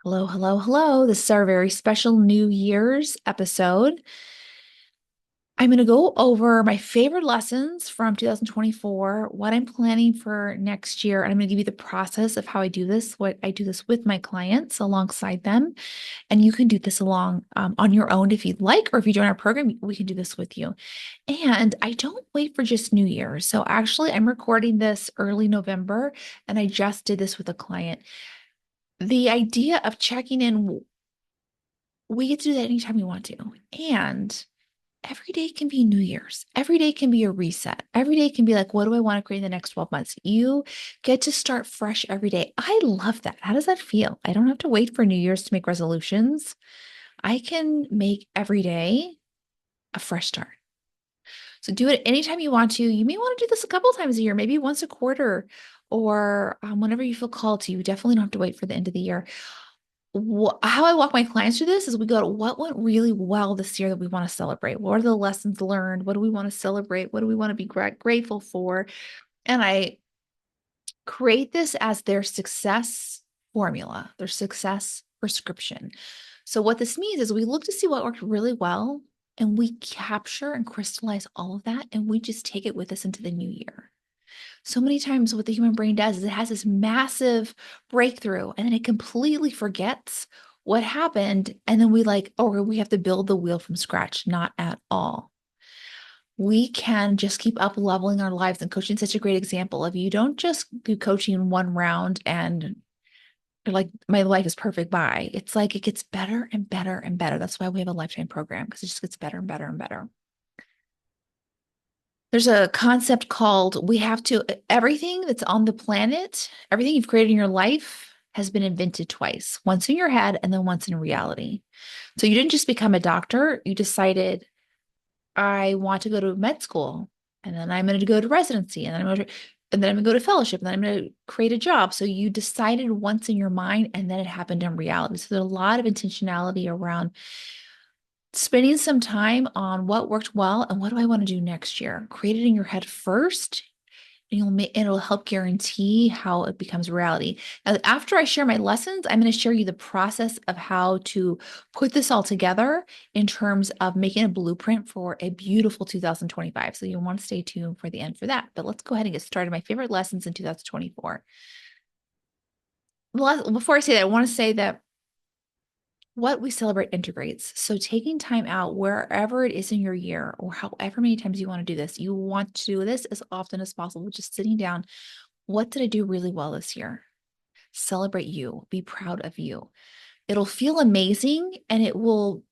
Hello, hello, hello. This is our very special New Year's episode. I'm going to go over my favorite lessons from 2024, what I'm planning for next year, and I'm going to give you the process of how I do this, what I do this with my clients alongside them. And you can do this along on your own if you'd like, or if you join our program, we can do this with you. And I don't wait for just New Year's. So actually, I'm recording this early November, and I just did this with a client. The idea of checking in, we get to do that anytime we want to. And every day can be New Year's. Every day can be a reset. Every day can be like, what do I want to create in the next 12 months? You get to start fresh every day. I love that. How does that feel? I don't have to wait for New Year's to make resolutions. I can make every day a fresh start. So do it anytime you want to. You may want to do this a couple times a year, maybe once a quarter, or whenever you feel called to. You definitely don't have to wait for the end of the year. How I walk my clients through this is we go to what went really well this year that we want to celebrate. What are the lessons learned? What do we want to celebrate? What do we want to be grateful for? And I create this as their success formula, their success prescription. So what this means is we look to see what worked really well and we capture and crystallize all of that and we just take it with us into the new year. So many times what the human brain does is it has this massive breakthrough and then it completely forgets what happened. And then we have to build the wheel from scratch. Not at all. We can just keep up leveling our lives, and coaching is such a great example of you don't just do coaching one round and you're like, my life is perfect. Bye. It's like it gets better and better and better. That's why we have a lifetime program, because it just gets better and better and better. There's a concept called everything that's on the planet, everything you've created in your life has been invented twice, once in your head and then once in reality. So you didn't just become a doctor, you decided, I want to go to med school, and then I'm going to go to residency, and then I'm going to go to fellowship, and then I'm going to create a job. So you decided once in your mind, and then it happened in reality. So there's a lot of intentionality around spending some time on what worked well and what do I want to do next year. Create it in your head first, and it'll help guarantee how it becomes reality. Now, after I share my lessons, I'm going to share you the process of how to put this all together in terms of making a blueprint for a beautiful 2025. So you'll want to stay tuned for the end for that. But let's go ahead and get started. My favorite lessons in 2024. Before I say that, I want to say that what we celebrate integrates. So taking time out wherever it is in your year, or however many times you want to do this, you want to do this as often as possible, just sitting down. What did I do really well this year? Celebrate you, be proud of you. It'll feel amazing and it will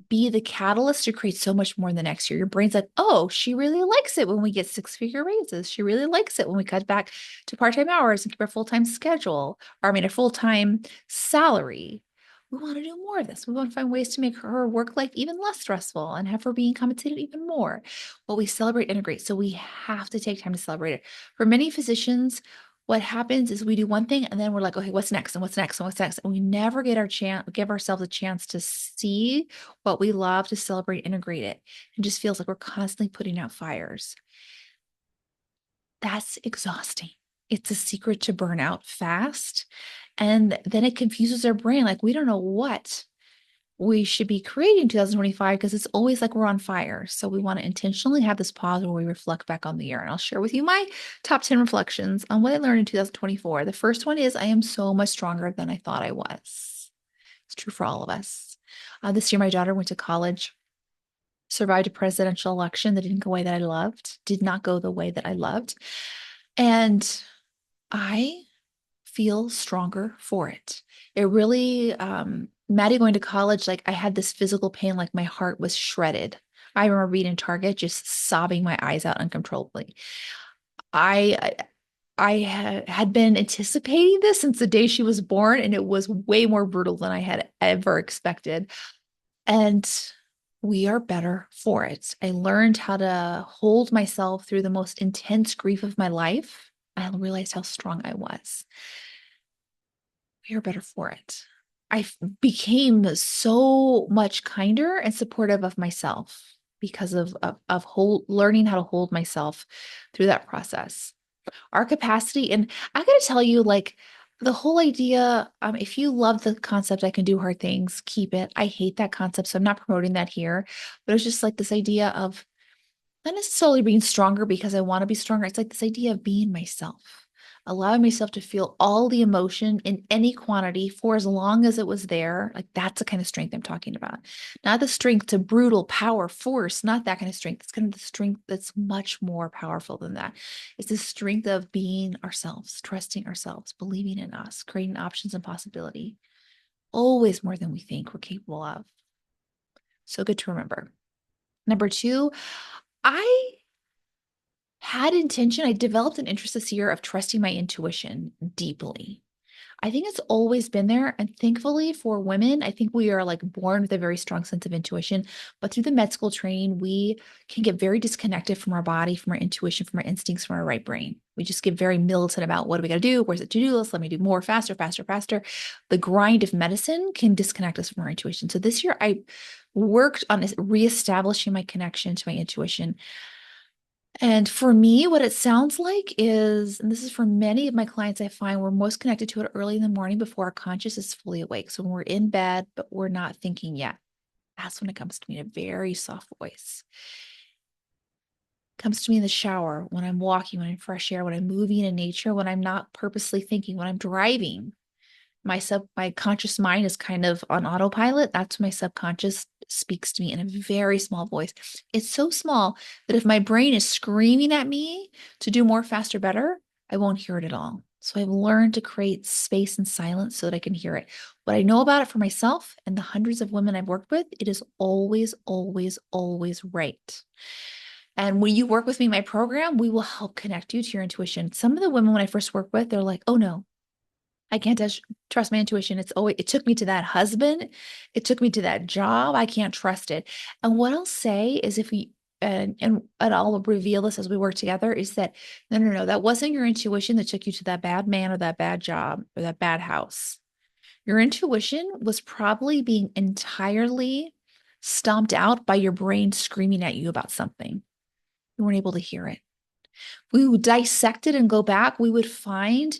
be the catalyst to create so much more in the next year. Your brain's like, oh, she really likes it when we get six-figure raises. She really likes it when we cut back to part-time hours and keep our full-time schedule, or I mean, a full-time salary. We want to do more of this. We want to find ways to make her work life even less stressful and have her being compensated even more. Well, we celebrate integrate. So we have to take time to celebrate it. For many physicians, what happens is we do one thing and then we're like, okay, what's next? And what's next? And what's next? And we never give ourselves a chance to see what we love, to celebrate, integrate it. It just feels like we're constantly putting out fires. That's exhausting. It's a secret to burn out fast. And then it confuses our brain. Like we don't know what we should be creating 2025 because it's always like we're on fire. So we want to intentionally have this pause where we reflect back on the year. And I'll share with you my top 10 reflections on what I learned in 2024. The first one is I am so much stronger than I thought I was. It's true for all of us. This year, my daughter went to college, survived a presidential election that didn't go the way that I loved, did not go the way that I loved. And I feel stronger for it. It really, Maddie going to college, like I had this physical pain, like my heart was shredded. I remember being in Target, just sobbing my eyes out uncontrollably. I had been anticipating this since the day she was born, and it was way more brutal than I had ever expected. And we are better for it. I learned how to hold myself through the most intense grief of my life. I realized how strong I was. We are better for it. I became so much kinder and supportive of myself because of learning how to hold myself through that process. Our capacity, and I got to tell you, like the whole idea, if you love the concept, I can do hard things, keep it. I hate that concept, so I'm not promoting that here. But it's just like this idea of not necessarily being stronger because I want to be stronger. It's like this idea of being myself, allowing myself to feel all the emotion in any quantity for as long as it was there. Like that's the kind of strength I'm talking about. Not the strength to brutal power, force, not that kind of strength. It's kind of the strength that's much more powerful than that. It's the strength of being ourselves, trusting ourselves, believing in us, creating options and possibility. Always more than we think we're capable of. So good to remember. Number two, I had intention, I developed an interest this year of trusting my intuition deeply. I think it's always been there. And thankfully for women, I think we are like born with a very strong sense of intuition. But through the med school training, we can get very disconnected from our body, from our intuition, from our instincts, from our right brain. We just get very militant about what do we got to do? Where's the to-do list? Let me do more, faster, faster, faster. The grind of medicine can disconnect us from our intuition. So this year I worked on reestablishing my connection to my intuition. And for me, what it sounds like is, and this is for many of my clients, I find we're most connected to it early in the morning before our conscious is fully awake. So when we're in bed, but we're not thinking yet, that's when it comes to me in a very soft voice. It comes to me in the shower, when I'm walking, when I'm fresh air, when I'm moving in nature, when I'm not purposely thinking, when I'm driving. My conscious mind is kind of on autopilot. That's when my subconscious speaks to me in a very small voice. It's so small that if my brain is screaming at me to do more, faster, better, I won't hear it at all. So I've learned to create space and silence so that I can hear it. What I know about it for myself and the hundreds of women I've worked with, it is always, always, always right. And when you work with me in my program, we will help connect you to your intuition. Some of the women when I first work with, they're like, oh no, I can't trust my intuition. It took me to that husband. It took me to that job. I can't trust it. And what I'll say is if we, and I'll reveal this as we work together, is that no, no, no, that wasn't your intuition that took you to that bad man or that bad job or that bad house. Your intuition was probably being entirely stomped out by your brain screaming at you about something. You weren't able to hear it. We would dissect it and go back. We would find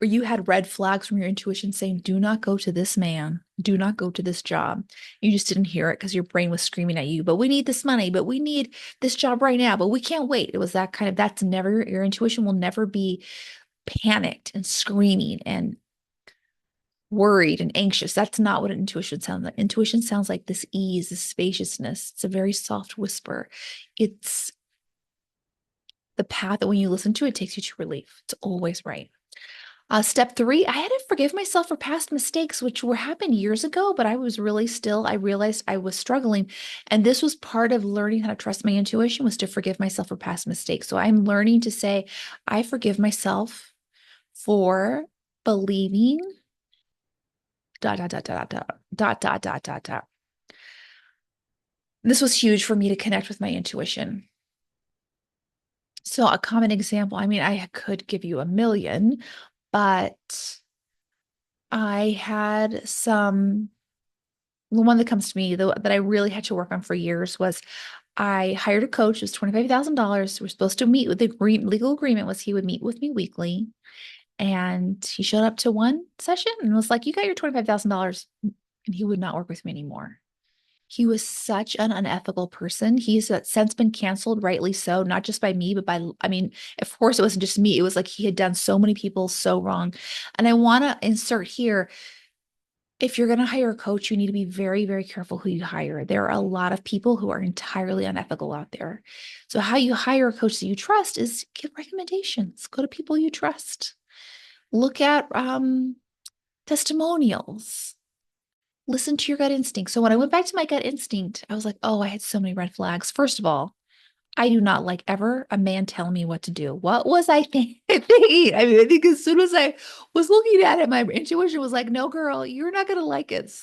or you had red flags from your intuition saying, do not go to this man, do not go to this job. You just didn't hear it because your brain was screaming at you, but we need this money, but we need this job right now, but we can't wait. It was that kind of, that's never, your intuition will never be panicked and screaming and worried and anxious. That's not what an intuition sounds like. Intuition sounds like this ease, this spaciousness. It's a very soft whisper. It's the path that when you listen to it, takes you to relief. It's always right. Step three, I had to forgive myself for past mistakes, which were happened years ago, but I was really still, I realized I was struggling. And this was part of learning how to trust my intuition was to forgive myself for past mistakes. So I'm learning to say, I forgive myself for believing dot, dot, dot, dot, dot, dot, dot, dot, dot, dot. This was huge for me to connect with my intuition. So a common example, I mean, I could give you a million, but I had the one that comes to me that I really had to work on for years was I hired a coach. It was $25,000. We're supposed to meet with the legal agreement was he would meet with me weekly. And he showed up to one session and was like, you got your $25,000. And he would not work with me anymore. He was such an unethical person. He's since been canceled, rightly so, not just by me, but by, I mean, of course, it wasn't just me. It was like he had done so many people so wrong. And I want to insert here if you're going to hire a coach, you need to be very, very careful who you hire. There are a lot of people who are entirely unethical out there. So, how you hire a coach that you trust is give recommendations, go to people you trust, look at testimonials, listen to your gut instinct. So, when I went back to my gut instinct, I was like, oh, I had so many red flags. First of all, I do not like ever a man telling me what to do. What was I thinking? I mean, I think as soon as I was looking at it, my intuition was like, no, girl, you're not going to like it.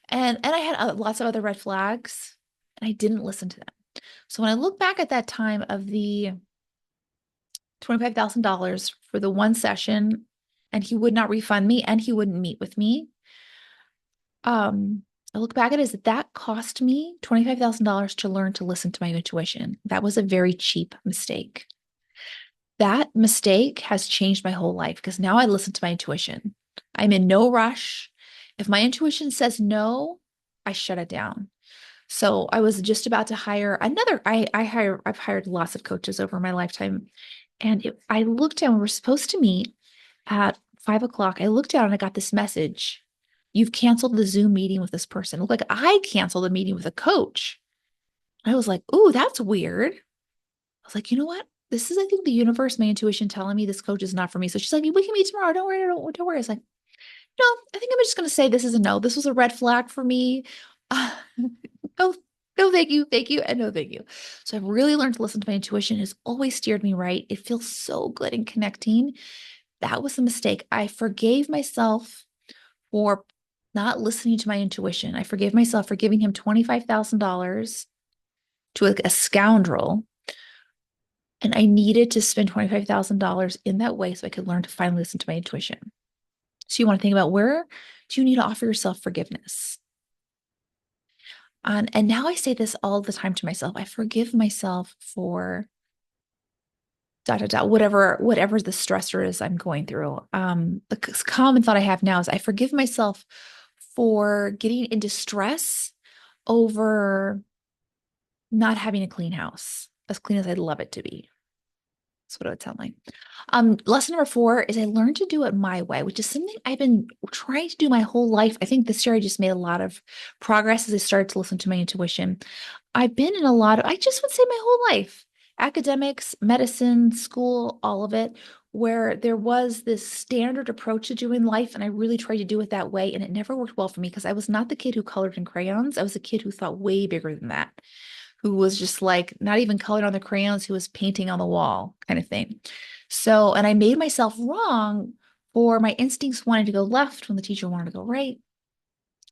And I had lots of other red flags and I didn't listen to them. So when I look back at that time of the $25,000 for the one session and he would not refund me and he wouldn't meet with me, I look back at it as that cost me $25,000 to learn to listen to my intuition. That was a very cheap mistake. That mistake has changed my whole life because now I listen to my intuition. I'm in no rush. If my intuition says no, I shut it down. So I was just about to hire another. I've hired lots of coaches over my lifetime. And I looked down, we were supposed to meet at 5 o'clock. I looked down and I got this message. You've canceled the Zoom meeting with this person. It looked like I canceled the meeting with a coach. I was like, ooh, that's weird. I was like, you know what? This is, I think, the universe, my intuition telling me this coach is not for me. So she's like, we can meet tomorrow. Don't worry, don't worry. I was like, no, I think I'm just going to say this is a no. This was a red flag for me. Uh, no, no, thank you, and no, thank you. So I've really learned to listen to my intuition. It's always steered me right. It feels so good in connecting. That was a mistake. I forgave myself for not listening to my intuition. I forgave myself for giving him $25,000 to a scoundrel. And I needed to spend $25,000 in that way so I could learn to finally listen to my intuition. So you want to think about, where do you need to offer yourself forgiveness? And now I say this all the time to myself. I forgive myself for whatever the stressor is I'm going through. The common thought I have now is I forgive myself for getting into stress over not having a clean house, as clean as I'd love it to be. That's what it would sound like. Lesson number 4 is I learned to do it my way, which is something I've been trying to do my whole life. I think this year I just made a lot of progress as I started to listen to my intuition. I've been in a lot of, I just would say my whole life, academics, medicine, school, all of it, where there was this standard approach to doing life. And I really tried to do it that way. And it never worked well for me because I was not the kid who colored in crayons. I was a kid who thought way bigger than that, who was just like not even colored on the crayons, who was painting on the wall kind of thing. So, and I made myself wrong for my instincts wanting to go left when the teacher wanted to go right.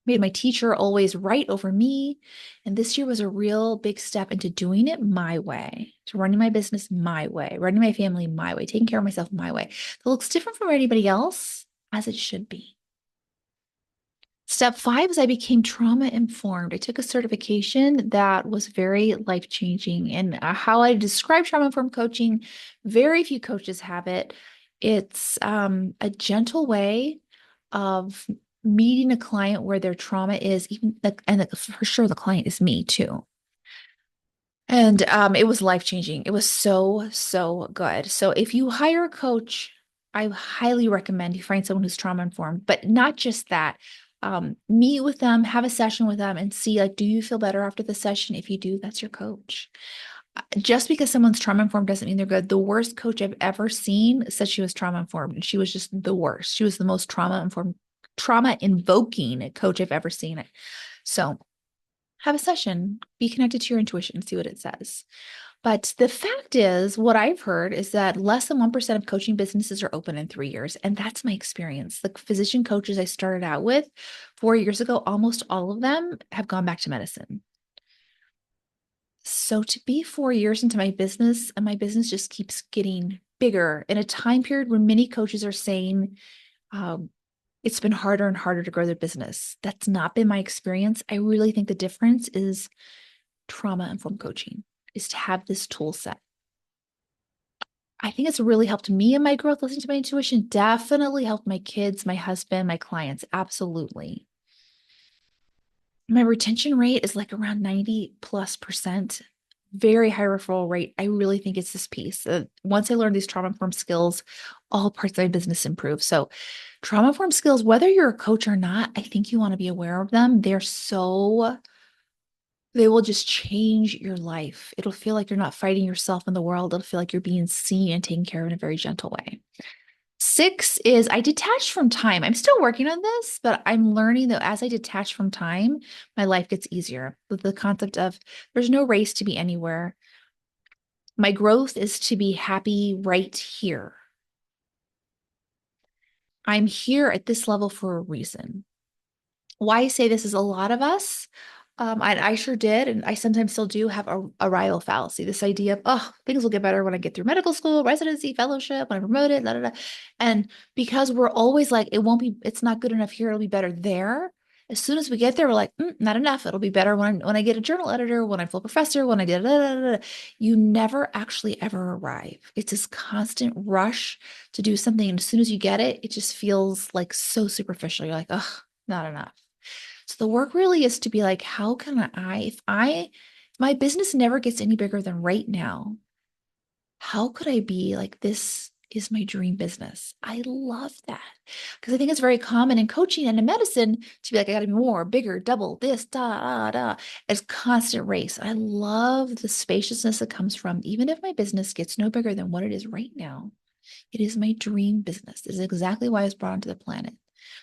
Made my teacher always right over me. And this year was a real big step into doing it my way, to running my business my way, running my family my way, taking care of myself my way. That looks different from anybody else, as it should be. Step 5 is I became trauma informed. I took a certification that was very life changing. And how I describe trauma informed coaching, very few coaches have it. It's a gentle way of meeting a client where their trauma is, even and for sure the client is me too. And it was life changing. It was so, so good. So if you hire a coach, I highly recommend you find someone who's trauma informed, but not just that. Meet with them, have a session with them, and see, like, do you feel better after the session? If you do, that's your coach. Just because someone's trauma informed doesn't mean they're good. The worst coach I've ever seen said she was trauma informed, and she was just the worst. She was the most trauma informed, trauma invoking coach I've ever seen. So have a session, be connected to your intuition, see what it says. But the fact is, what I've heard is that less than 1% of coaching businesses are open in 3 years. And that's my experience. The physician coaches I started out with 4 years ago, almost all of them have gone back to medicine. So to be 4 years into my business, and my business just keeps getting bigger in a time period where many coaches are saying, it's been harder and harder to grow their business. That's not been my experience. I really think the difference is trauma-informed coaching, is to have this tool set. I think it's really helped me in my growth, listening to my intuition. Definitely helped my kids, my husband, my clients. Absolutely. My retention rate is like around 90+%. Very high referral rate. I really think it's this piece. Once I learned these trauma-informed skills, all parts of my business improve. So trauma-informed skills, whether you're a coach or not, I think you want to be aware of them. They will just change your life. It'll feel like you're not fighting yourself in the world. It'll feel like you're being seen and taken care of in a very gentle way. 6 is I detach from time. I'm still working on this, but I'm learning that as I detach from time, my life gets easier. With the concept of there's no race to be anywhere. My growth is to be happy right here. I'm here at this level for a reason. Why I say this is a lot of us, I sure did, and I sometimes still do have a arrival fallacy. This idea of, oh, things will get better when I get through medical school, residency, fellowship, when I'm promoted, da, da, da. And because we're always like, it's not good enough here, it'll be better there. As soon as we get there, we're like, not enough. It'll be better when I get a journal editor, when I'm full professor, when I did da, da, da, da. You never actually ever arrive. It's this constant rush to do something. And as soon as you get it, it just feels like so superficial. You're like, oh, not enough. So the work really is to be like, how can if my business never gets any bigger than right now, how could I be like, this is my dream business? I love that because I think it's very common in coaching and in medicine to be like, I got to be more, bigger, double this, da, da, da. It's constant race. I love the spaciousness that comes from, even if my business gets no bigger than what it is right now, it is my dream business. This is exactly why I was brought onto the planet.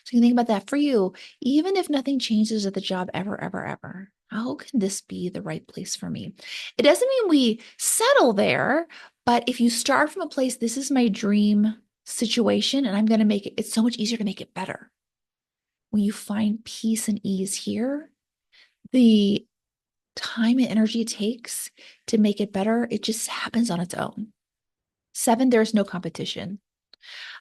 So you think about that for you, even if nothing changes at the job ever, ever, ever, how can this be the right place for me? It doesn't mean we settle there, but if you start from a place, this is my dream situation, and I'm going to make it's so much easier to make it better. When you find peace and ease here, the time and energy it takes to make it better, it just happens on its own. 7, there's no competition.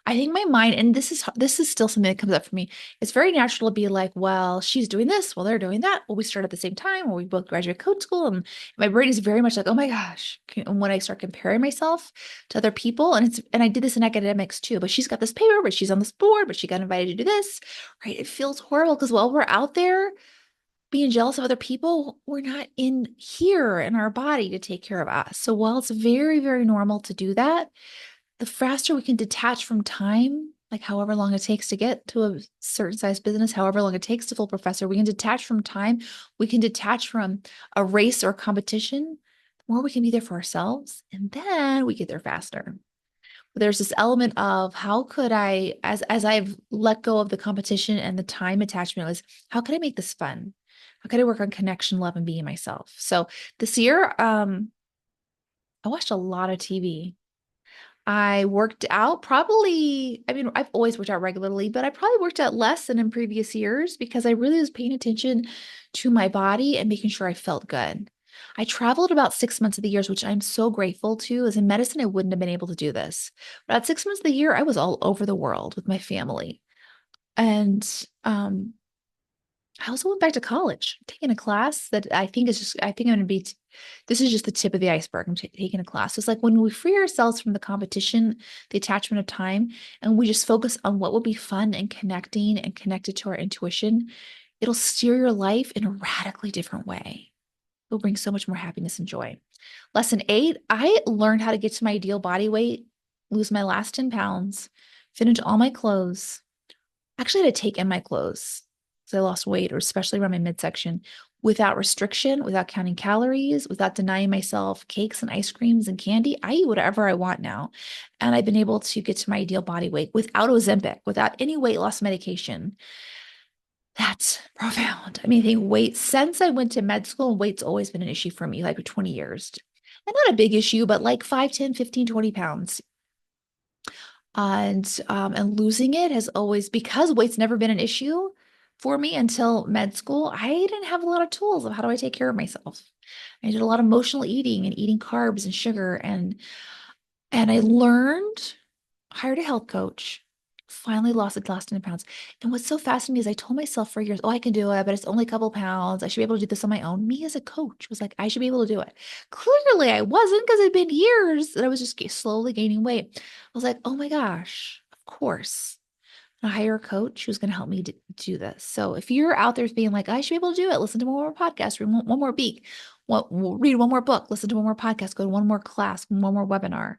I think my mind, and this is still something that comes up for me. It's very natural to be like, well, she's doing this, well, they're doing that. Well, we start at the same time, or we both graduate coach school, and my brain is very much like, oh my gosh. And when I start comparing myself to other people, and I did this in academics too, but she's got this paper, but she's on this board, but she got invited to do this, right? It feels horrible because while we're out there being jealous of other people, we're not in here in our body to take care of us. So while it's very, very normal to do that, the faster we can detach from time, like however long it takes to get to a certain size business, however long it takes to full professor, we can detach from time, we can detach from a race or competition, the more we can be there for ourselves, and then we get there faster. But there's this element of how could I, as I've let go of the competition and the time attachment, was how could I make this fun? How could I work on connection, love, and being myself? So this year, I watched a lot of TV. I worked out probably, I mean, I've always worked out regularly, but I probably worked out less than in previous years because I really was paying attention to my body and making sure I felt good. I traveled about 6 months of the year, which I'm so grateful to. As in medicine, I wouldn't have been able to do this. But at 6 months of the year, I was all over the world with my family. And I also went back to college, taking a class that I think I'm going to be, this is just the tip of the iceberg. I'm taking a class. It's like when we free ourselves from the competition, the attachment of time, and we just focus on what will be fun and connecting and connected to our intuition, it'll steer your life in a radically different way. It'll bring so much more happiness and joy. Lesson 8, I learned how to get to my ideal body weight, lose my last 10 pounds, finish all my clothes. Actually, I had to take in my clothes because I lost weight, or especially around my midsection, without restriction, without counting calories, without denying myself cakes and ice creams and candy. I eat whatever I want now. And I've been able to get to my ideal body weight without Ozempic, without any weight loss medication. That's profound. I mean, I think weight, since I went to med school, weight's always been an issue for me, like 20 years. And not a big issue, but like 5, 10, 15, 20 pounds. And losing it has always, because weight's never been an issue for me until med school, I didn't have a lot of tools of how do I take care of myself. I did a lot of emotional eating and eating carbs and sugar, and I learned, hired a health coach, finally lost the last 10 pounds. And what's so fascinating is I told myself for years, oh, I can do it, but it's only a couple pounds. I should be able to do this on my own. Me as a coach was like, I should be able to do it. Clearly I wasn't, because it'd been years that I was just slowly gaining weight. I was like, oh my gosh, of course. I hire a coach who's going to help me do this. So if you're out there being like, I should be able to do it, listen to one more podcast, read one more beak, read one more book, listen to one more podcast, go to one more class, one more webinar.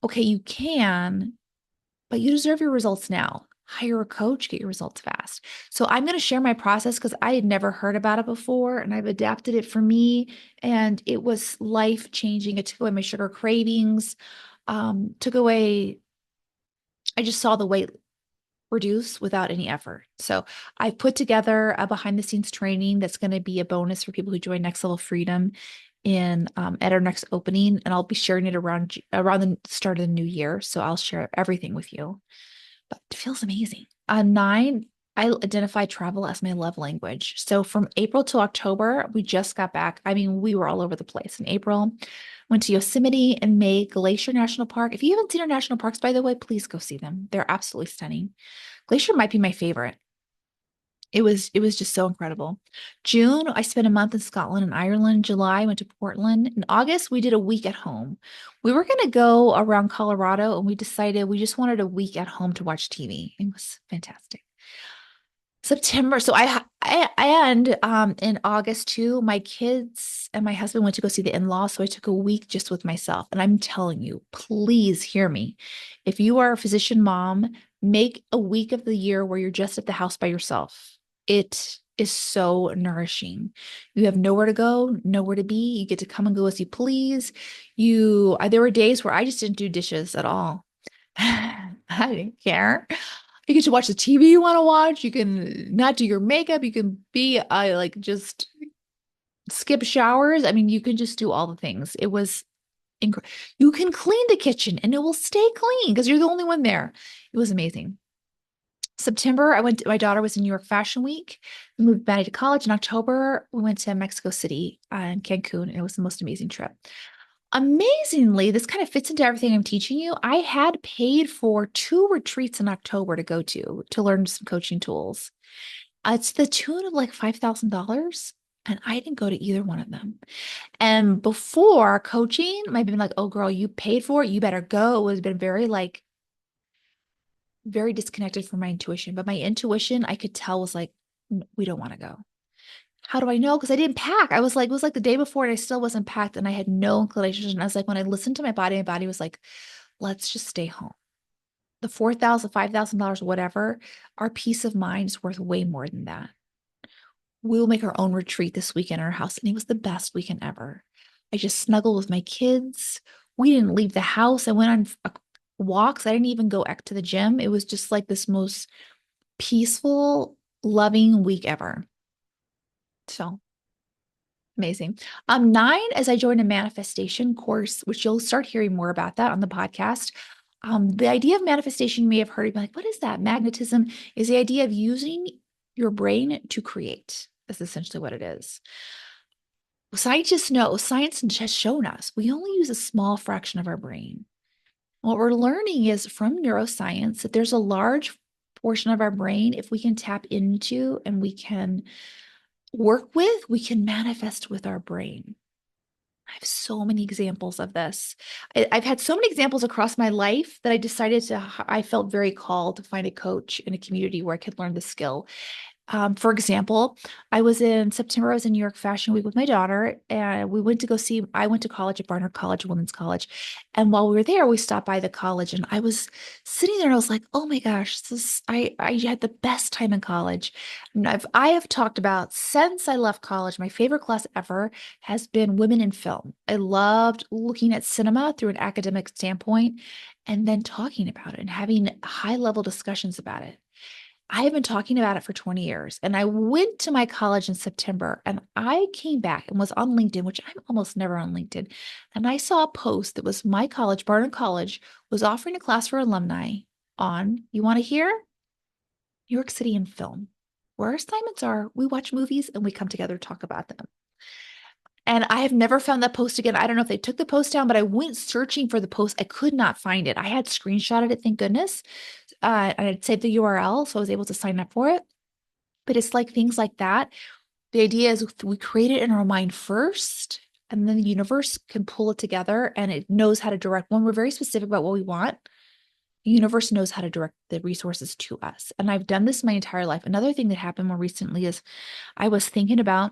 Okay, you can, but you deserve your results now. Hire a coach, get your results fast. So I'm going to share my process because I had never heard about it before, and I've adapted it for me, and it was life changing. It took away my sugar cravings, took away, I just saw the weight reduce without any effort. So I put together a behind the scenes training that's going to be a bonus for people who join Next Level Freedom in at our next opening, and I'll be sharing it around the start of the new year. So I'll share everything with you. But it feels amazing. 9, I identify travel as my love language. So from April to October, we just got back. I mean, we were all over the place. In April, went to Yosemite. In May, Glacier National Park. If you haven't seen our national parks, by the way, please go see them. They're absolutely stunning. Glacier might be my favorite. It was just so incredible. June, I spent a month in Scotland and Ireland. July, I went to Portland. In August, we did a week at home. We were going to go around Colorado and we decided we just wanted a week at home to watch TV. It was fantastic. September. So I and in August too, my kids and my husband went to go see the in-laws. So I took a week just with myself. And I'm telling you, please hear me. If you are a physician mom, make a week of the year where you're just at the house by yourself. It is so nourishing. You have nowhere to go, nowhere to be. You get to come and go as you please. There were days where I just didn't do dishes at all. I didn't care. You get to watch the TV you want to watch. You can not do your makeup. You can be like just skip showers. I mean, you can just do all the things. It was incredible. You can clean the kitchen and it will stay clean because you're the only one there. It was amazing. September, my daughter was in New York Fashion Week. We moved Maddie to college. In October, we went to Mexico City and Cancun. And it was the most amazing trip. Amazingly, this kind of fits into everything I'm teaching you. I had paid for 2 retreats in October to go to learn some coaching tools. It's the tune of like $5,000, and I didn't go to either one of them. And before coaching, might have been like, "Oh, girl, you paid for it. You better go." It was been very like very disconnected from my intuition. But my intuition, I could tell was like, "We don't want to go." How do I know? Because I didn't pack. I was like, it was like the day before and I still wasn't packed and I had no inclination. And I was like, when I listened to my body was like, let's just stay home. The $4,000, $5,000, whatever, our peace of mind is worth way more than that. We'll make our own retreat this weekend in our house. And it was the best weekend ever. I just snuggled with my kids. We didn't leave the house. I went on walks. I didn't even go to the gym. It was just like this most peaceful, loving week ever. So amazing. 9, as I joined a manifestation course, which you'll start hearing more about that on the podcast. The idea of manifestation, you may have heard of, like, what is that? Magnetism is the idea of using your brain to create. That's essentially what it is. Scientists know, science has shown us, we only use a small fraction of our brain. What we're learning is from neuroscience that there's a large portion of our brain, if we can tap into and we can work with, we can manifest with our brain. I have so many examples of this. I've had so many examples across my life that I felt very called to find a coach in a community where I could learn the skill. For example, in September, I was in New York Fashion Week with my daughter, and I went to college at Barnard College, Women's College. And while we were there, we stopped by the college, and I was sitting there and I was like, oh my gosh, I had the best time in college. And I have talked about since I left college, my favorite class ever has been women in film. I loved looking at cinema through an academic standpoint and then talking about it and having high level discussions about it. I have been talking about it for 20 years. And I went to my college in September and I came back and was on LinkedIn, which I'm almost never on LinkedIn. And I saw a post that was my college, Barnard College, was offering a class for alumni on, you want to hear? New York City and film, where our assignments are we watch movies and we come together to talk about them. And I have never found that post again. I don't know if they took the post down, but I went searching for the post. I could not find it. I had screenshotted it, thank goodness. And I'd saved the URL, so I was able to sign up for it. But it's like things like that. The idea is we create it in our mind first, and then the universe can pull it together and it knows how to direct. When we're very specific about what we want, the universe knows how to direct the resources to us. And I've done this my entire life. Another thing that happened more recently is I was thinking about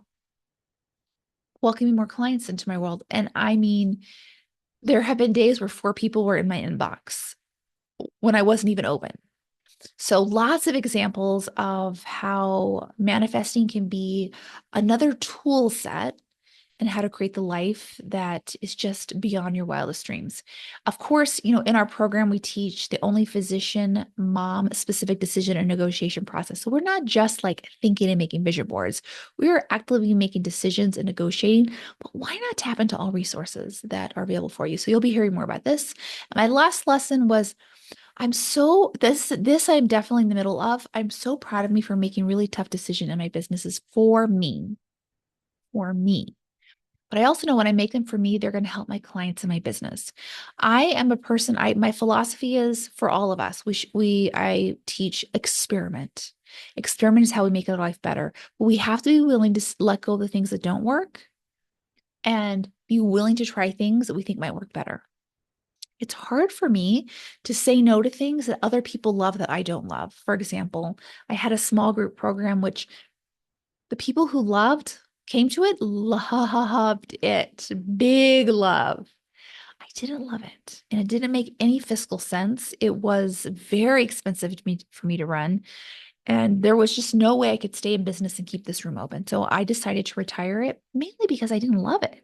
welcoming more clients into my world. And I mean, there have been days where 4 people were in my inbox when I wasn't even open. So lots of examples of how manifesting can be another tool set and how to create the life that is just beyond your wildest dreams. Of course, in our program, we teach the only physician mom specific decision and negotiation process. So we're not just like thinking and making vision boards. We are actively making decisions and negotiating, but why not tap into all resources that are available for you? So you'll be hearing more about this. My last lesson was this I'm definitely in the middle of. I'm so proud of me for making really tough decisions in my businesses for me, for me. But I also know when I make them for me, they're going to help my clients in my business. I am a person, my philosophy is for all of us. I teach experiment. Experiment is how we make our life better. But we have to be willing to let go of the things that don't work and be willing to try things that we think might work better. It's hard for me to say no to things that other people love that I don't love. For example, I had a small group program, which the people who came to it, loved it. Big love. I didn't love it. And it didn't make any fiscal sense. It was very expensive for me to run. And there was just no way I could stay in business and keep this room open. So I decided to retire it mainly because I didn't love it.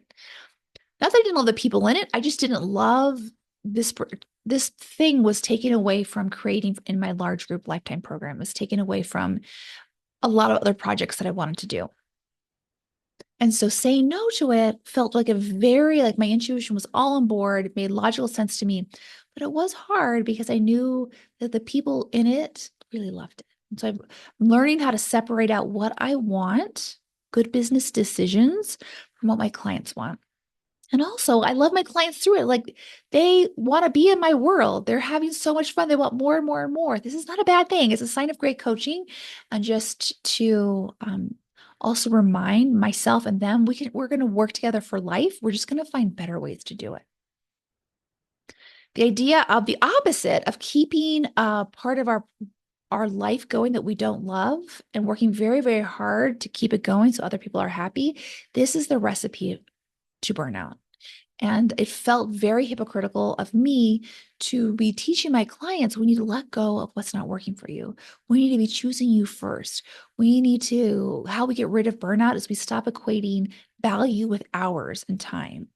Not that I didn't love the people in it. I just didn't love this. This thing was taken away from creating in my large group lifetime program. It was taken away from a lot of other projects that I wanted to do. And so saying no to it felt like like my intuition was all on board. It made logical sense to me, but it was hard because I knew that the people in it really loved it. And so I'm learning how to separate out what I want, good business decisions, from what my clients want. And also, I love my clients through it. Like they want to be in my world. They're having so much fun. They want more and more and more. This is not a bad thing. It's a sign of great coaching. And just to also remind myself and them, we're going to work together for life. We're just going to find better ways to do it. The idea of the opposite of keeping part of our life going that we don't love and working very, very hard to keep it going so other people are happy. This is the recipe to burnout. And it felt very hypocritical of me to be teaching my clients, we need to let go of what's not working for you. We need to be choosing you first. How we get rid of burnout is we stop equating value with hours and time.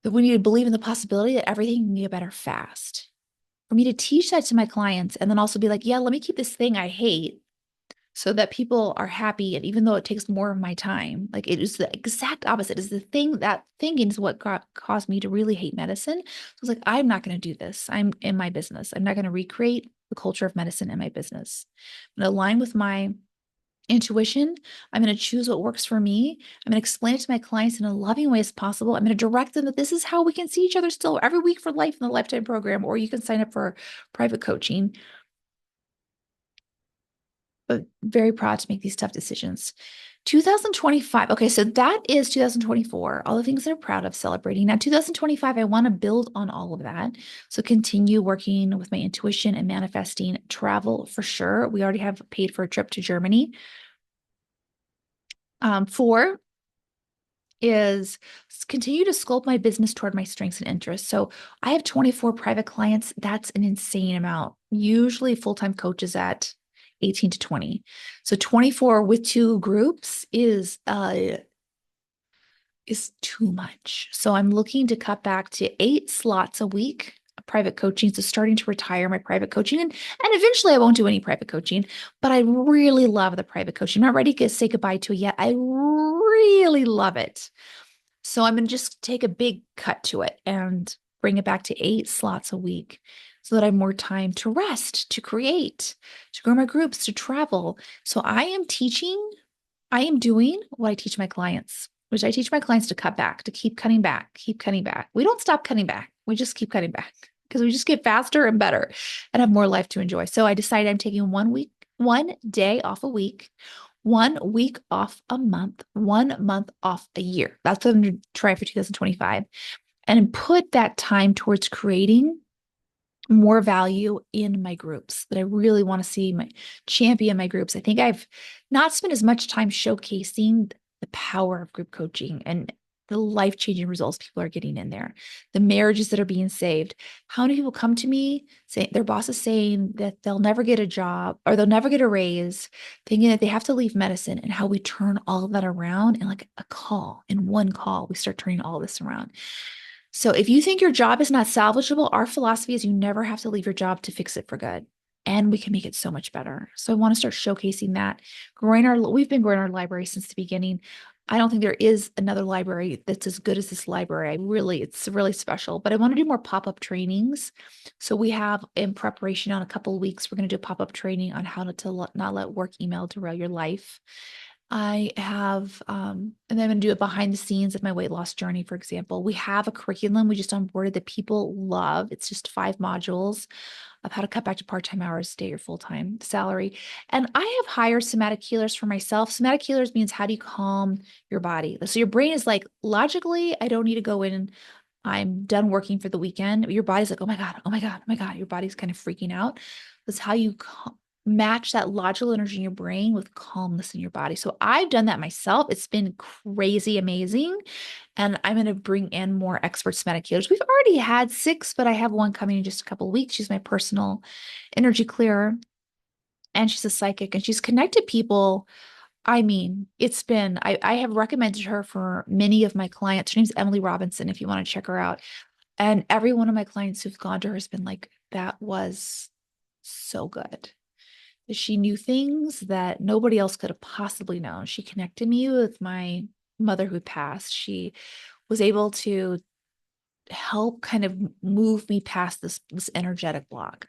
That we need to believe in the possibility that everything can get better fast. For me to teach that to my clients and then also be like, yeah, let me keep this thing I hate so that people are happy. And even though it takes more of my time, like it is the exact opposite. Is the thing that thinking is what caused me to really hate medicine. So I was like, I'm not going to do this. I'm in my business. I'm not going to recreate the culture of medicine in my business. I'm going to align with my intuition. I'm going to choose what works for me. I'm going to explain it to my clients in a loving way as possible. I'm going to direct them that this is how we can see each other still every week for life in the lifetime program, or you can sign up for private coaching. But very proud to make these tough decisions. 2025. Okay, so that is 2024. All the things that I'm proud of celebrating. Now, 2025, I want to build on all of that. So continue working with my intuition and manifesting travel for sure. We already have paid for a trip to Germany. 4 is continue to sculpt my business toward my strengths and interests. So I have 24 private clients. That's an insane amount. Usually full-time coaches at 18 to 20. So 24 with 2 groups is too much. So I'm looking to cut back to 8 slots a week of private coaching. So starting to retire my private coaching and eventually I won't do any private coaching, but I really love the private coaching. I'm not ready to say goodbye to it yet. I really love it. So I'm going to just take a big cut to it and bring it back to 8 slots a week so that I have more time to rest, to create, to grow my groups, to travel. So I am doing what I teach my clients, which I teach my clients to cut back, to keep cutting back, keep cutting back. We don't stop cutting back. We just keep cutting back because we just get faster and better and have more life to enjoy. So I decided I'm taking 1 day off a week, 1 week off a month, 1 month off a year. That's what I'm going to try for 2025 and put that time towards creating more value in my groups that I really want to see champion my groups. I think I've not spent as much time showcasing the power of group coaching and the life-changing results people are getting in there, the marriages that are being saved. How many people come to me saying their boss is saying that they'll never get a job or they'll never get a raise, thinking that they have to leave medicine, and how we turn all of that around in like in 1 call, we start turning all this around. So if you think your job is not salvageable, our philosophy is you never have to leave your job to fix it for good. And we can make it so much better. So I want to start showcasing that. We've been growing our library since the beginning. I don't think there is another library that's as good as this library. It's really special, but I want to do more pop-up trainings. So we have in preparation on a couple of weeks, we're going to do a pop-up training on how to not let work email derail your life. I have, and then I'm going to do it behind the scenes of my weight loss journey, for example. We have a curriculum we just onboarded that people love. It's just 5 modules of how to cut back to part-time hours, stay your full-time salary. And I have hired somatic healers for myself. Somatic healers means how do you calm your body? So your brain is like, logically, I don't need to go in. I'm done working for the weekend. Your body's like, oh my God, oh my God, oh my God. Your body's kind of freaking out. That's how you match that logical energy in your brain with calmness in your body. So I've done that myself. It's been crazy amazing. And I'm going to bring in more expert somatic healers. We've already had 6, but I have one coming in just a couple of weeks. She's my personal energy clearer, and she's a psychic, and she's connected people. I mean, I have recommended her for many of my clients. Her name's Emily Robinson, if you want to check her out. And every one of my clients who've gone to her has been like, that was so good. She knew things that nobody else could have possibly known. She connected me with my mother who passed. She was able to help kind of move me past this energetic block.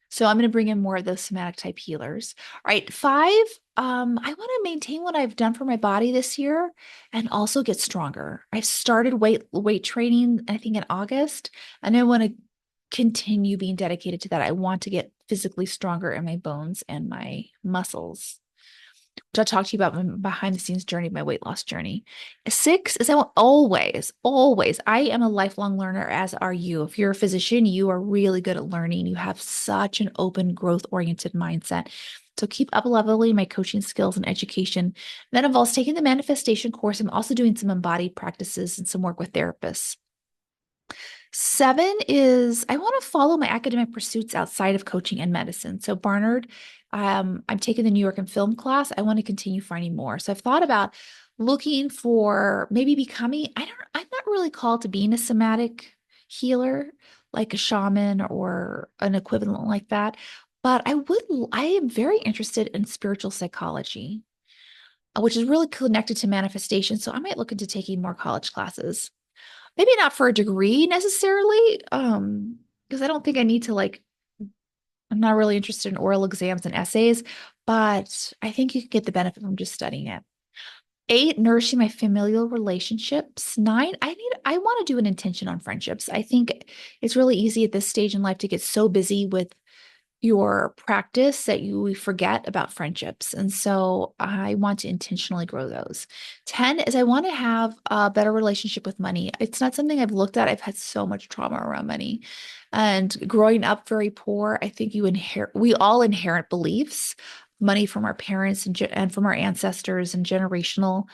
So I'm going to bring in more of those somatic type healers. All right, 5, I want to maintain what I've done for my body this year and also get stronger. I've started weight training, I think in August, and I want to continue being dedicated to that. I want to get physically stronger in my bones and my muscles, which I'll talk to you about my behind the scenes journey, my weight loss journey. 6 is I want always, I am a lifelong learner, as are you. If you're a physician, you are really good at learning. You have such an open, growth oriented mindset. So keep up leveling my coaching skills and education. That involves taking the manifestation course. I'm also doing some embodied practices and some work with therapists. 7 is I want to follow my academic pursuits outside of coaching and medicine. So Barnard, I'm taking the New York and film class. I want to continue finding more. So I've thought about looking for maybe becoming, I'm not really called to being a somatic healer, like a shaman or an equivalent like that. But I am very interested in spiritual psychology, which is really connected to manifestation. So I might look into taking more college classes. Maybe not for a degree necessarily, because I don't think I need to I'm not really interested in oral exams and essays, but I think you could get the benefit from just studying it. 8, nourishing my familial relationships. 9, I want to do an intention on friendships. I think it's really easy at this stage in life to get so busy with your practice that you forget about friendships. And so I want to intentionally grow those. 10 is I want to have a better relationship with money. It's not something I've looked at. I've had so much trauma around money. And growing up very poor, I think we all inherit beliefs, money from our parents and from our ancestors and generational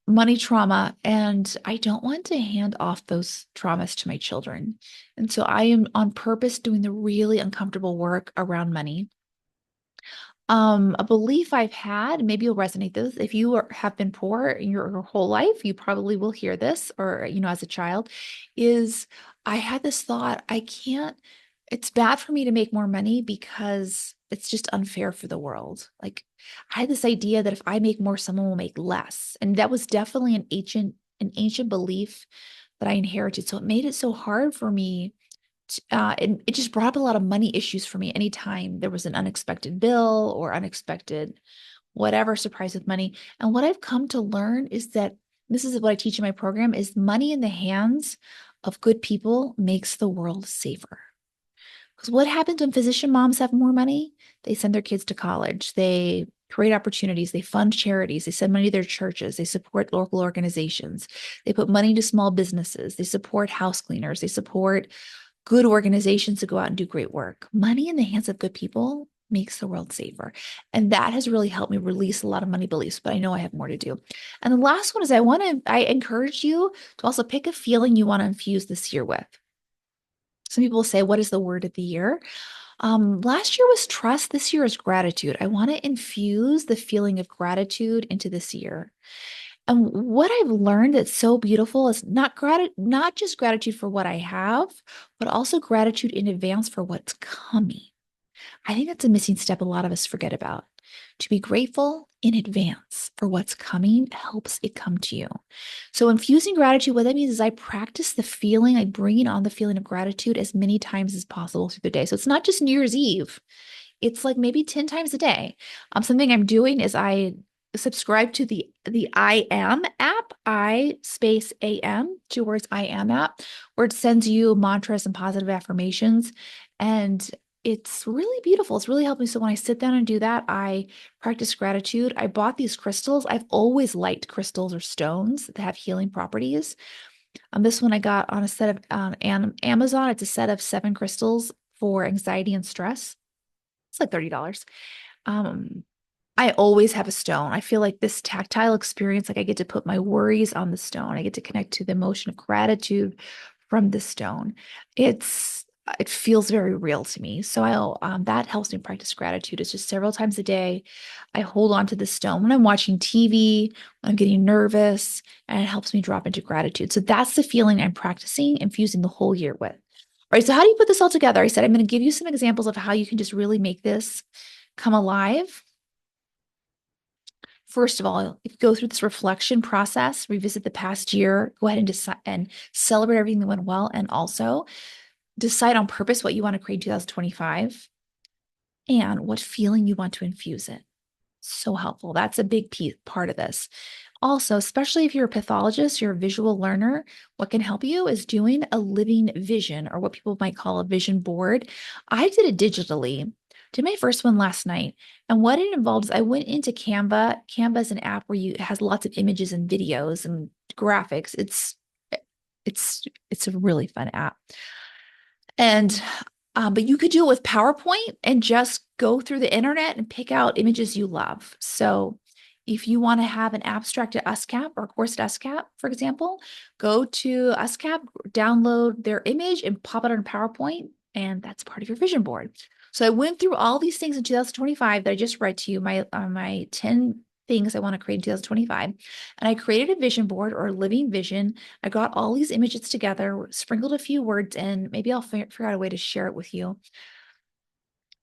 money trauma, and I don't want to hand off those traumas to my children. And so I am on purpose doing the really uncomfortable work around money. A belief I've had, maybe you'll resonate this. If you have been poor in your whole life, you probably will hear this, or, as a child, is I had this thought, it's bad for me to make more money because it's just unfair for the world. Like I had this idea that if I make more, someone will make less. And that was definitely an ancient belief that I inherited. So it made it so hard for me and it just brought up a lot of money issues for me anytime there was an unexpected bill or unexpected whatever surprise with money. And what I've come to learn is that this is what I teach in my program is money in the hands of good people makes the world safer. Because what happens when physician moms have more money? They send their kids to college. They create opportunities. They fund charities. They send money to their churches. They support local organizations. They put money into small businesses. They support house cleaners. They support good organizations to go out and do great work. Money in the hands of good people makes the world safer. And that has really helped me release a lot of money beliefs, but I know I have more to do. And the last one is I encourage you to also pick a feeling you want to infuse this year with. Some people say, what is the word of the year? Last year was trust. This year is gratitude. I want to infuse the feeling of gratitude into this year. And what I've learned that's so beautiful is not just gratitude for what I have, but also gratitude in advance for what's coming. I think that's a missing step a lot of us forget about. To be grateful in advance for what's coming helps it come to you. So infusing gratitude, what that means is I practice the feeling, I bring on the feeling of gratitude as many times as possible through the day. So it's not just New Year's Eve. It's like maybe 10 times a day. Something I'm doing is subscribe to the I Am app, I space AM, 2 words, I Am app, where it sends you mantras and positive affirmations. And it's really beautiful. It's really helped me. So when I sit down and do that, I practice gratitude. I bought these crystals. I've always liked crystals or stones that have healing properties. This one I got on a set of Amazon. It's a set of 7 crystals for anxiety and stress. It's like $30. Um, I always have a stone. I feel like this tactile experience, like I get to put my worries on the stone. I get to connect to the emotion of gratitude from the stone. It feels very real to me. So that helps me practice gratitude. It's just several times a day. I hold on to the stone when I'm watching TV, when I'm getting nervous, and it helps me drop into gratitude. So that's the feeling I'm practicing, infusing the whole year with. All right. So how do you put this all together? I said I'm going to give you some examples of how you can just really make this come alive. First of all, if you go through this reflection process, revisit the past year, go ahead and decide and celebrate everything that went well, and also decide on purpose what you want to create in 2025 and what feeling you want to infuse it. So helpful. That's a big part of this. Also, especially if you're a pathologist, you're a visual learner, what can help you is doing a living vision, or what people might call a vision board. I did it digitally. Did my first one last night. And what it involves, I went into Canva. Canva is an app where it has lots of images and videos and graphics. It's a really fun app. And but you could do it with PowerPoint and just go through the internet and pick out images you love. So if you want to have an abstract at USCAP or a course at USCAP, for example, go to USCAP, download their image and pop it on PowerPoint, and that's part of your vision board. So I went through all these things in 2025 that I just read to you, my 10 things I want to create in 2025. And I created a vision board, or a living vision. I got all these images together, sprinkled a few words in. Maybe I'll figure out a way to share it with you.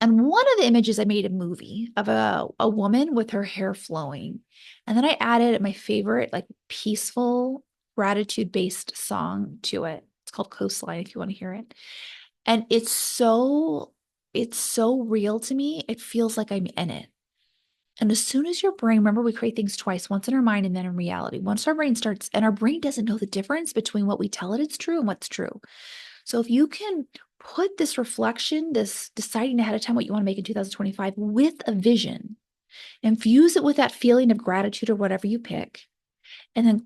And one of the images, I made a movie of a woman with her hair flowing. And then I added my favorite, like, peaceful, gratitude-based song to it. It's called Coastline, if you want to hear it. And it's so real to me. It feels like I'm in it. And as soon as your brain, remember, we create things twice, once in our mind and then in reality. Once our brain starts, and our brain doesn't know the difference between what we tell it it's true and what's true. So if you can put this reflection, this deciding ahead of time what you want to make in 2025 with a vision, infuse it with that feeling of gratitude or whatever you pick, and then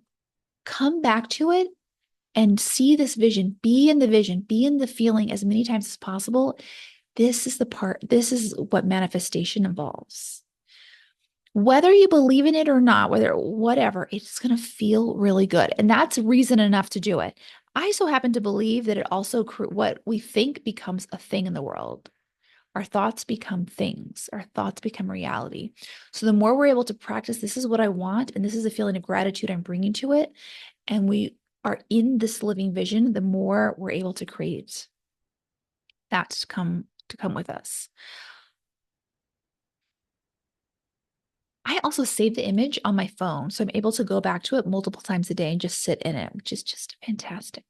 come back to it and see this vision, be in the vision, be in the feeling as many times as possible. This is what manifestation involves. Whether you believe in it or not, whatever, it's going to feel really good. And that's reason enough to do it. I so happen to believe that it also, what we think becomes a thing in the world. Our thoughts become things. Our thoughts become reality. So the more we're able to practice, this is what I want, and this is a feeling of gratitude I'm bringing to it, and we are in this living vision, the more we're able to create that to come with us. I also save the image on my phone, so I'm able to go back to it multiple times a day and just sit in it, which is just fantastic.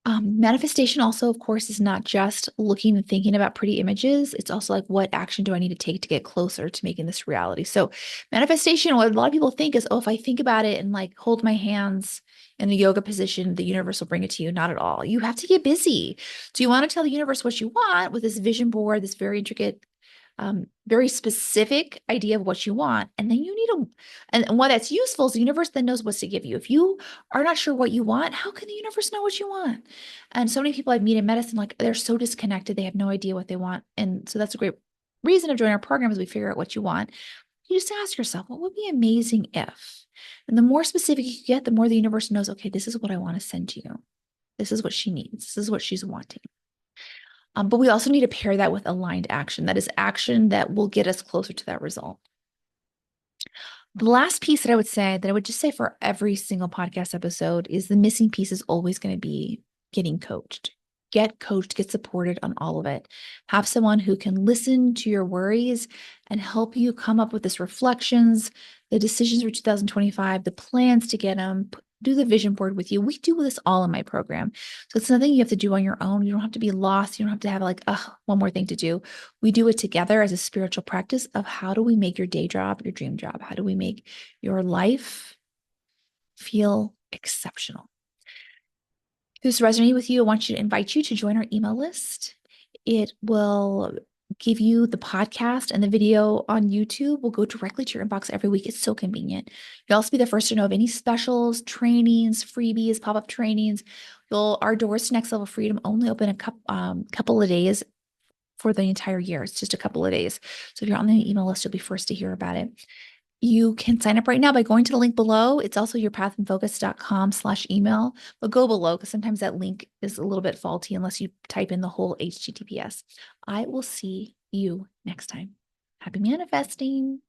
Manifestation also, of course, is not just looking and thinking about pretty images. It's also like, what action do I need to take to get closer to making this reality? So manifestation, what a lot of people think is, oh, if I think about it and like hold my hands in a yoga position, the universe will bring it to you. Not at all. You have to get busy. So you want to tell the universe what you want with this vision board, this very intricate, very specific idea of what you want. And then you need and why that's useful is the universe then knows what to give you. If you are not sure what you want, how can the universe know what you want? And so many people I meet in medicine, like, they're so disconnected. They have no idea what they want. And so that's a great reason of joining our program, is we figure out what you want. You just ask yourself, what would be amazing if? And the more specific you get, the more the universe knows, okay, this is what I want to send to you. This is what she needs. This is what she's wanting. But we also need to pair that with aligned action. That is action that will get us closer to that result. The last piece that I would just say for every single podcast episode is the missing piece is always going to be getting coached. Get coached, get supported on all of it. Have someone who can listen to your worries and help you come up with this reflections, the decisions for 2025, the plans to get them, do the vision board with you. We do this all in my program. So it's nothing you have to do on your own. You don't have to be lost. You don't have to have like, one more thing to do. We do it together as a spiritual practice of how do we make your day job your dream job? How do we make your life feel exceptional? If this resonated with you, I want you to invite you to join our email list. It will give you the podcast and the video on YouTube will go directly to your inbox every week. It's so convenient. You'll also be the first to know of any specials, trainings, freebies, pop-up trainings. Our doors to Next Level Freedom only open a couple of days for the entire year. It's just a couple of days. So if you're on the email list, you'll be first to hear about it. You can sign up right now by going to the link below. It's also yourpathandfocus.com/email, but go below because sometimes that link is a little bit faulty unless you type in the whole HTTPS. I will see you next time. Happy manifesting.